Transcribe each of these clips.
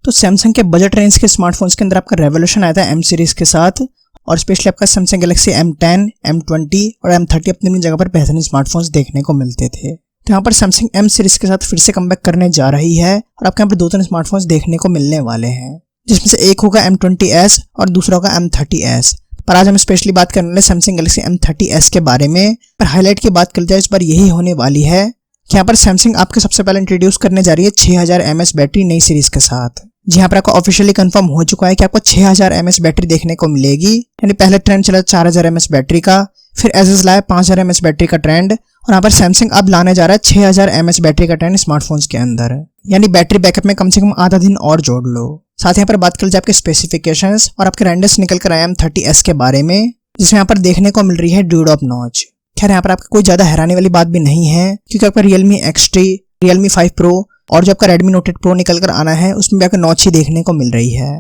तो सैमसंग के budget range के स्मार्टफोन्स के अंदर आपका रेवोल्यूशन आया था M सीरीज के साथ, और स्पेशली आपका सैमसंग गैलेक्सी M10, M20 और M30 अपनी जगह पर बेहतरीन स्मार्टफोन्स देखने को मिलते थे। तो यहाँ पर सैमसंग M सीरीज के साथ फिर से कमबैक करने जा रही है और आपके यहाँ पर 2-3 स्मार्टफोन्स देखने को मिलने वाले हैं, जिसमें से एक होगा M20s और दूसरा होगा M30s। पर आज हम स्पेशली बात करने वाले सैमसंग गैलेक्सी M30s के बारे में। पर हाईलाइट की बात करते हैं इस बार यही होने वाली है कि यहाँ पर सैमसंग आपके सबसे पहले इंट्रोड्यूस करने जा रही है 6000 mAh बैटरी नई सीरीज के साथ। जी यहाँ पर आपको ऑफिशियली कंफर्म हो चुका है कि आपको 6000 mAh बैटरी देखने को मिलेगी। यानी पहले ट्रेंड चला 4000 mAh बैटरी का, फिर एज लाया 5000 mAh बैटरी का ट्रेंड, और यहाँ पर सैमसंग अब लाने जा रहा है 6000 mAh बैटरी का ट्रेंड स्मार्टफोन्स के अंदर। यानी बैटरी बैकअप में कम से कम आधा दिन और जोड़ लो। साथ ही यहाँ पर बात कर लीजिए आपके स्पेसिफिकेशंस और आपके रेंडर्स निकल कर आए M30s के बारे में, जिसमें यहाँ पर देखने को मिल रही है ड्यूड ऑफ नॉच। खैर यहाँ पर आपको कोई ज्यादा हैरानी वाली बात भी नहीं है, क्योंकि आपका Realme X3, Realme 5 Pro और जो आपका Redmi Note 8 Pro निकल कर आना है उसमें भी आपको नॉच ही देखने को मिल रही है।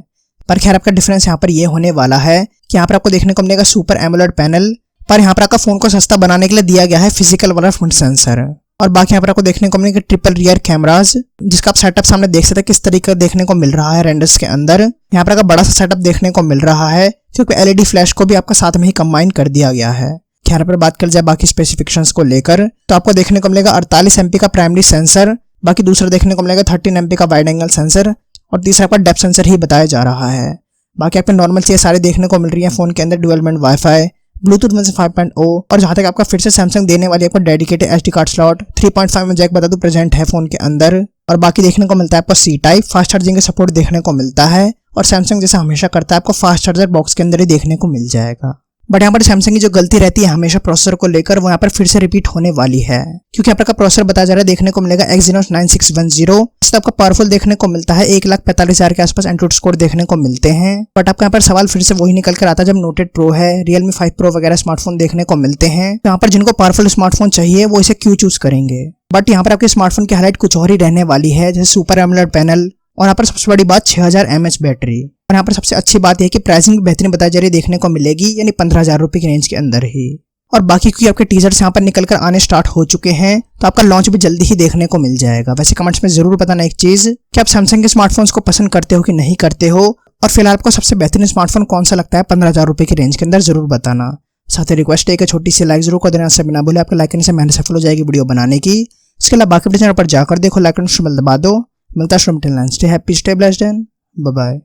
पर खैर आपका डिफरेंस यहाँ पर ये होने वाला है कि यहाँ पर आपको देखने को मिलेगा सुपर एमोलेड पैनल, पर यहाँ पर आपका फोन को सस्ता बनाने के लिए दिया गया है फिजिकल वाला फ्रंट सेंसर। और बाकी यहाँ पर आपको देखने को मिलेगा ट्रिपल रियर कैमराज, जिसका आप सेटअप सामने देख सकते हैं किस तरीके का देखने को मिल रहा है रेंडर्स के अंदर। यहाँ पर आपका बड़ा सा सेटअप देखने को मिल रहा है, क्योंकि LED फ्लैश को भी आपका साथ में ही कंबाइन कर दिया गया है। यहाँ पर बात कर जाए बाकी स्पेसिफिकेशंस को लेकर, तो आपको देखने को मिलेगा 48 MP का प्राइमरी सेंसर, बाकी दूसरा देखने को मिलेगा 13 MP का वाइड एंगल सेंसर, और तीसरा आपका डेप्थ सेंसर ही बताया जा रहा है। बाकी आपको नॉर्मल चीजें सारी देखने को मिल रही है फोन के अंदर, dual band wifi, Bluetooth version 5.0, और जहां तक आपका फिर से सैमसंग देने वाली आपको डेडिकेटेड SD कार्ड स्लॉट 3.5 में जैक बता दूं प्रेजेंट है फोन के अंदर। और बाकी देखने को मिलता है आपको C टाइप फास्ट चार्जिंग का सपोर्ट देखने को मिलता है, और सैमसंग जैसा हमेशा करता है आपको फास्ट चार्जर बॉक्स के अंदर ही देखने को मिल जाएगा। बट यहाँ पर सैमसंग की जो गलती रहती है हमेशा प्रोसेसर को लेकर, वो यहाँ पर फिर से रिपीट होने वाली है, क्योंकि यहाँ पर का प्रोसेसर बताया जा रहा है देखने को मिलेगा Exynos 9610। इससे आपका पावरफुल देखने को मिलता है 1,45,000 के आसपास एंड्रॉइड स्कोर देखने को मिलते हैं। बट आपका यहाँ पर सवाल फिर से वही निकल कर आता है जब Note 8 Pro है, Realme 5 Pro वगैरह स्मार्टफोन देखने को मिलते हैं। तो यहाँ पर जिनको पावरफुल स्मार्टफोन चाहिए वो इसे क्यों चूज करेंगे। बट यहाँ पर आपके स्मार्टफोन की हाईलाइट कुछ और ही रहने वाली है, जैसे सुपर एमोलेड पैनल, और यहाँ पर सबसे बड़ी बात 6000 mAh बैटरी। और यहाँ पर सबसे अच्छी बात यह कि प्राइसिंग बेहतरीन बताई जा रही देखने को मिलेगी, यानी 15,000 रुपए की रेंज के अंदर ही। और बाकी क्योंकि आपके टीजर्स यहाँ पर निकल कर आने स्टार्ट हो चुके हैं, तो आपका लॉन्च भी जल्दी ही देखने को मिल जाएगा। वैसे कमेंट्स में जरूर बताना एक चीज कि आप सैमसंग के स्मार्टफोन्स को पसंद करते हो कि नहीं करते हो, और फिलहाल आपको सबसे बेहतरीन स्मार्टफोन कौन सा लगता है 15,000 रुपए की रेंज के अंदर, जरूर बताना। साथ ही रिक्वेस्ट है कि छोटी सी लाइक जरूर कर देना, से बिना बोले आपके लाइक करने से मेहनत सफल हो जाएगी वीडियो बनाने की। इसके अलावा बाकी चैनल पर जाकर देखो, लाइक दबा दो। मिलता है, stay happy, stay blessed and bye bye.